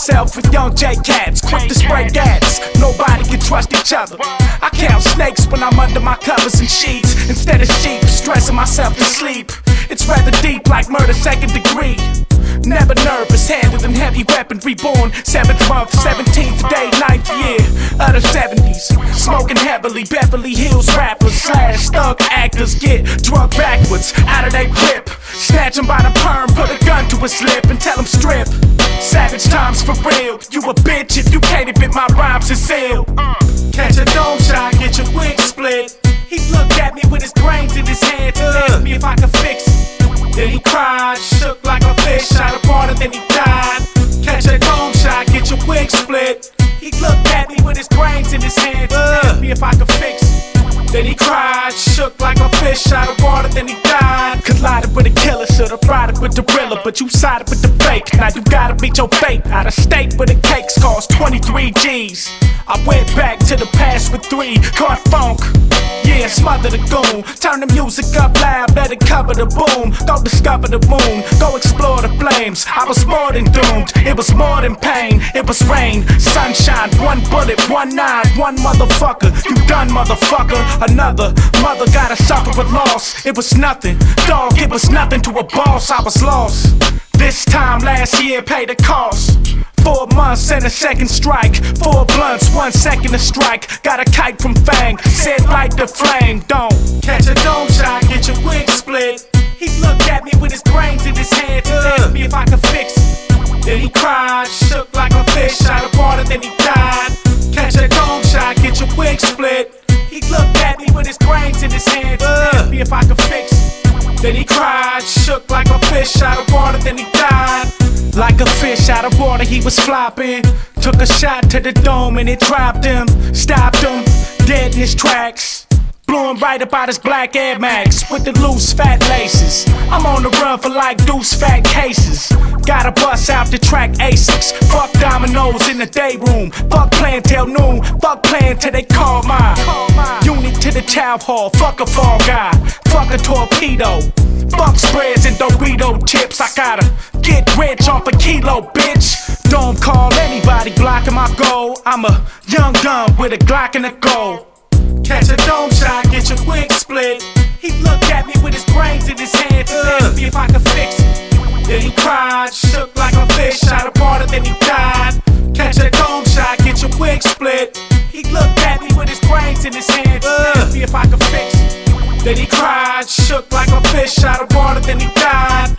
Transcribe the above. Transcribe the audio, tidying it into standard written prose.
myself with young J cats, quick to spray gas. Nobody can trust each other. I count snakes when I'm under my covers and sheets. Instead of sheep, stressing myself to sleep. It's rather deep, like murder second degree. Never nervous, handling heavy weaponry. Born 7th month, 17th day, 9th year of the 70s. Smoking heavily, Beverly Hills rappers slash thug actors get drunk backwards out of they grip. Snatch him by the perm, put a gun to his lip and tell him strip. Savage times for real. You a bitch if you can't admit my rhymes is ill. Catch a dome shot, get your wig split. He looked at me with his brains in his hands and asked me if I could fix it. Then he cried, shook like a fish out of water, then he died. Catch a dome shot, get your wig split. He looked at me with his brains in his hands and asked me if I could fix it. Then he cried, shook like a fish out of water, then he died. Collided with a killer, should've brought with the thriller, but you sided with the fake. Now you gotta meet your fate. Out of state where the cakes cost 23 G's. I went back to the past with 3, caught funk. Yeah, smother the goon. Turn the music up loud, let it cover the boom. Go discover the moon, go explore the flames. I was more than doomed, it was more than pain. It was rain, sunshine, one bullet, 1-9, one motherfucker. You done, motherfucker. Another mother gotta suffer with loss. It was nothing, dog, it was nothing to a boss. I was lost. This time last year paid the cost. 4 months and a second strike. 4 blunts, 1 second to strike. Got a kite from Fang, said light the flame. Don't catch a dome shot, get your wig split. He looked at me with his brains in his hands and asked me if I could fix it. Then he cried, shook like a fish out of water, then he died. Catch a dome shot, get your wig split. He looked at me with his brains in his hands and asked me if I could fix it. Then he cried, shook like a fish out of water, then he died. Like a fish out of water, he was flopping. Took a shot to the dome and it dropped him. Stopped him, dead in his tracks. Blew him right up out his black Air Max with the loose fat laces. I'm on the run for like deuce fat cases. Gotta bust out the track Asics. Fuck dominoes in the day room. Fuck playing till noon. Fuck playing till they call mine. Unit to the chow hall. Fuck a fall guy. Fuck a torpedo. Fuck spreads and Dorito chips. I gotta get rich off a kilo, bitch. Don't call anybody blocking my goal. I'm a young gun with a Glock and a goal. Catch a dome shot, get your wig split. He looked at me with his brains in his hands and asked me if I could fix it. Then he cried, shook like a fish out of water, then he died. Catch a dome shot, get your wig split. He looked at me with his brains in his hands and asked me if I could fix it. Then he cried, shook like a fish out of water, then he died.